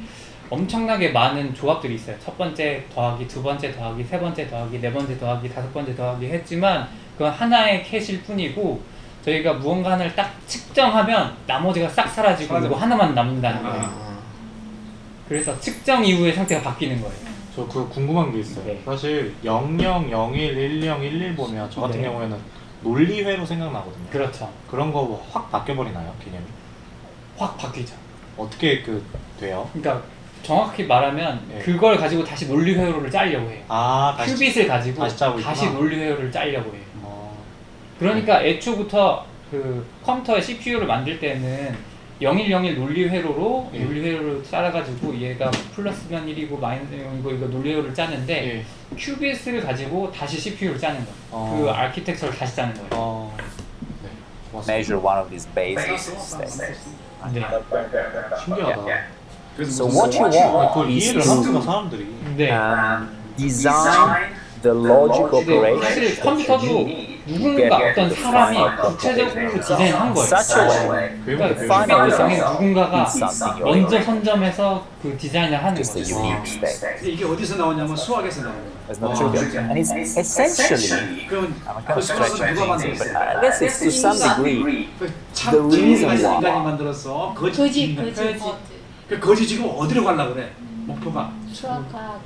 엄청나게 많은 조합들이 있어요. 첫 번째 더하기, 두 번째 더하기, 세 번째 더하기, 네 번째 더하기, 다섯 번째 더하기 했지만 그건 하나의 캣일 뿐이고 저희가 무언가 하나를 딱 측정하면 나머지가 싹 사라지고 이거 하나만 남는다는 거예요. 그래서 측정 이후에 상태가 바뀌는 거예요. 저 그 궁금한 게 있어요. 네. 사실 00, 01, 10, 11 보면 저 같은 네. 경우에는 논리회로 생각나거든요. 그렇죠. 그런 거 확 바뀌어버리나요, 개념이? 확 바뀌죠. 어떻게 돼요? 그러니까 정확히 말하면 네. 그걸 가지고 다시 논리 회로를 짜려고 해요. 아, 다시 큐빗을 가지고 다시 짜고 다시 있구나. 논리 회로를 짜려고 해요. 어, 그러니까 애초부터 그 컴퓨터의 CPU를 만들 때는 0101 논리 회로로 예. 논리 회로를 짜가지고 얘가 플러스면 1이고 마이너스 0이고 이거 논리 회로를 짜는데 예. 큐빗을 가지고 다시 CPU를 짜는 거예요. 어. 그 아키텍처를 다시 짜는 거예요. 네, 고맙습니다. Measure one of these bases states. 네. 신기하다. So what you want 그걸 is 이해를 to 하는구나, 사람들이. 네. design the logic 근데 사실 operations 컴퓨터도 누군가 어떤 사람이 구체적으로 디자인한 거예요. such a way 그러니까 그 final 큐빗을 result 누군가가 is something you 먼저 선점해서 그 디자인을 하는 just a 거죠. unique state. 근데 이게 어디서 나오냐면 수학에서 나오는 거예요. It's not trivial. And it's essentially, 그럼 I'm kind 그 of stretching 수학은 누가 things, but 만들었어요? I guess it's to some degree 그 The reason 창조가 why. 인간이 만들었어. 거지 인간. 그 거지 지금 어디로 가려고 그래? 목표가 수학과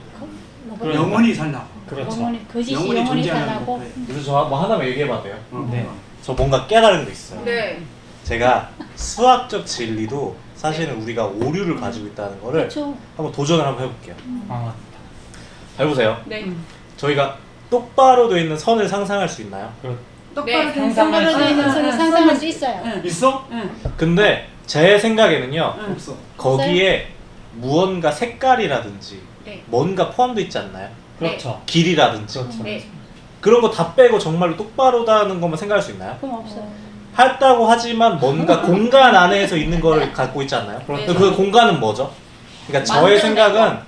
영원히 살라고. 그렇죠. 영원히 거짓이 영원히 영원히 존재하는 살라고. 목표예요. 그래서 저 뭐 하나만 얘기해봐도 돼요? 네. 저 뭔가 깨달은 거 있어요. 네. 제가 수학적 진리도 사실은 우리가 오류를 가지고 있다는 거를 그렇죠. 한번 도전을 한번 해볼게요. 아, 잘 보세요. 네. 저희가 똑바로 돼 있는 선을 상상할 수 있나요? 네. 상상할 수 상상할 수 있는 선을 상상할 수 있어요. 있어? 근데 제 생각에는요, 없어. 거기에 무언가 색깔이라든지 네. 뭔가 포함되어 있지 않나요? 그렇죠. 길이라든지 그렇죠. 네. 그런 거 다 빼고 정말로 똑바로다는 것만 생각할 수 있나요? 그럼 없어요. 했다고 하지만 뭔가 공간 안에서 있는 걸 갖고 있지 않나요? 그렇죠. 그 공간은 뭐죠? 그러니까 저의 생각은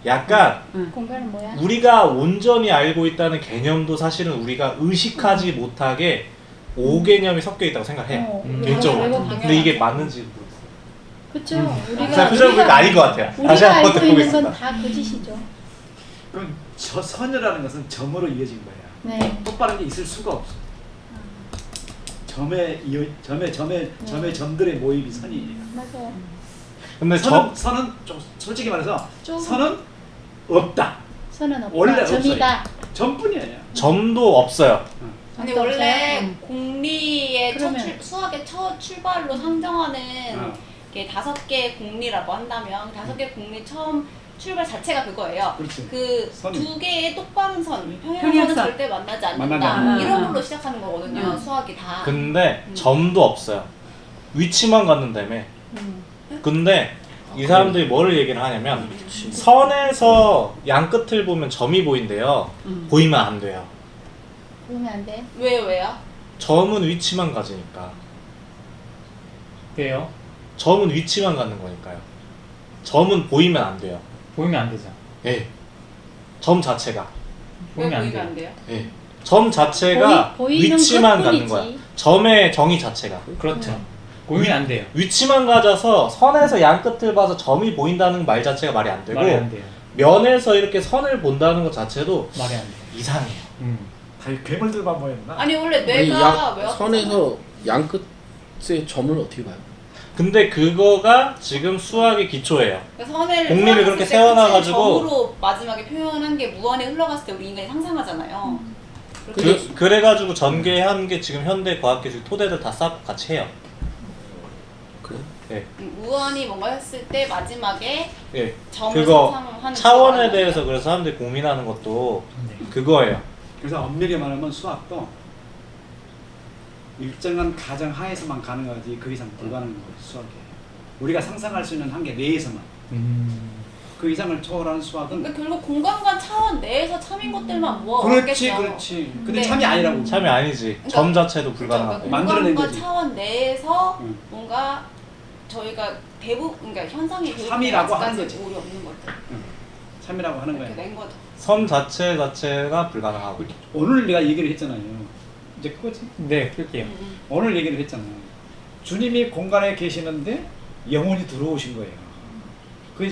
약간 공간은 뭐야? 우리가 온전히 알고 있다는 개념도 사실은 우리가 의식하지 못하게 5개념이 섞여 있다고 생각해요. 개인적으로. 왜곡된 근데 이게 맞는지 모르겠어요. 그렇죠. 우리가 제가 표정을 보니까 아닌 것 같아요. 다시 우리가 한번 알고 있는 건 보겠습니다. 다 거짓이죠. 그럼 저 선이라는 것은 점으로 이어진 거야. 네. 똑바른 게 있을 수가 없어. 점의 점들의 모임이 선이에요. 맞아요. 근데 선은 좀 솔직히 말해서 좀- 선은 없다. 선은 없다. 원래 점이다. 점뿐이에요. 점도 없어요. 근데 점도 원래 없어요? 공리의 그러면- 수학의 첫 출발로 상정하는 어. 게 5개의 공리라고 한다면 5개의 공리 처음 출발 자체가 그거예요. 그렇지. 그 선이. 두 개의 똑방선, 평행선은 평행선. 절대 만나지 않는다. 만나지 이런 않는다. 걸로 시작하는 거거든요. 수학이 다. 근데 점도 없어요. 위치만 갖는다며. 근데 이 사람들이 뭐를 얘기를 하냐면 선에서 양 끝을 보면 점이 보인대요. 보이면 안 돼요. 보면 안 돼. 왜요? 점은 위치만 가지니까. 왜요? 점은 위치만 갖는 거니까요. 점은 보이면 안 돼요. 보이면 안 되죠. 예. 점 자체가. 왜 보이면 안 보이면 돼요. 안 돼요? 예. 점 자체가 보이는 위치만 갖는 것뿐이지. 거야. 점의 정의 자체가. 그렇죠. 보이면 안 돼요. 위치만 가져서 선에서 양 끝을 봐서 점이 보인다는 말 자체가 말이 안 되고 말이 안 돼요. 면에서 이렇게 선을 본다는 것 자체도 말이 안 돼요. 이상해요. 다 괴물들만 모였나? 아니 원래 아니, 뇌가 왜 선에서 양 끝의 점을 어떻게 봐요? 근데 그거가 지금 수학의 기초예요. 선을 공리를 그렇게 세워놔가지고- 점으로 마지막에 표현한 게 무한에 흘러갔을 때 우리 인간이 상상하잖아요. 그래가지고 전개한 게 지금 현대 과학기술 토대들 다 쌓고 같이 해요. 그래? 예. 무한히 뭔가 했을 때 마지막에 예. 점을 그거 상상하는 차원에 거잖아요. 대해서 그래서 사람들이 고민하는 것도 네. 그거예요. 그래서 엄밀히 말하면 수학도 일정한 가정 하에서만 가능하지 그 이상 불가능한 거예요. 수학이에요. 우리가 상상할 수 있는 한계 내에서만. 그 이상을 초월하는 수학은 그러니까 결국 공간과 차원 내에서 참인 것들만 그렇지 모아왔겠죠. 그렇지. 근데 네. 참이 아니라고. 참이 아니지. 그러니까- 점 자체도 그러니까 불가능하고. 만들어낸 공간과 거지. 차원 내에서 응. 뭔가 저희가 대부분 그러니까 현상이 참이라고 하는 아직까지 거지. 우리 없는 것들 참이라고 하는 이렇게 거예요. 낸 거죠. 선 자체가 불가능하고. 오늘 내가 얘기를 했잖아요. 이제 그거지. 네, 끌게요. 오늘 얘기를 했잖아요. 주님이 공간에 계시는데 영혼이 들어오신 거예요. 그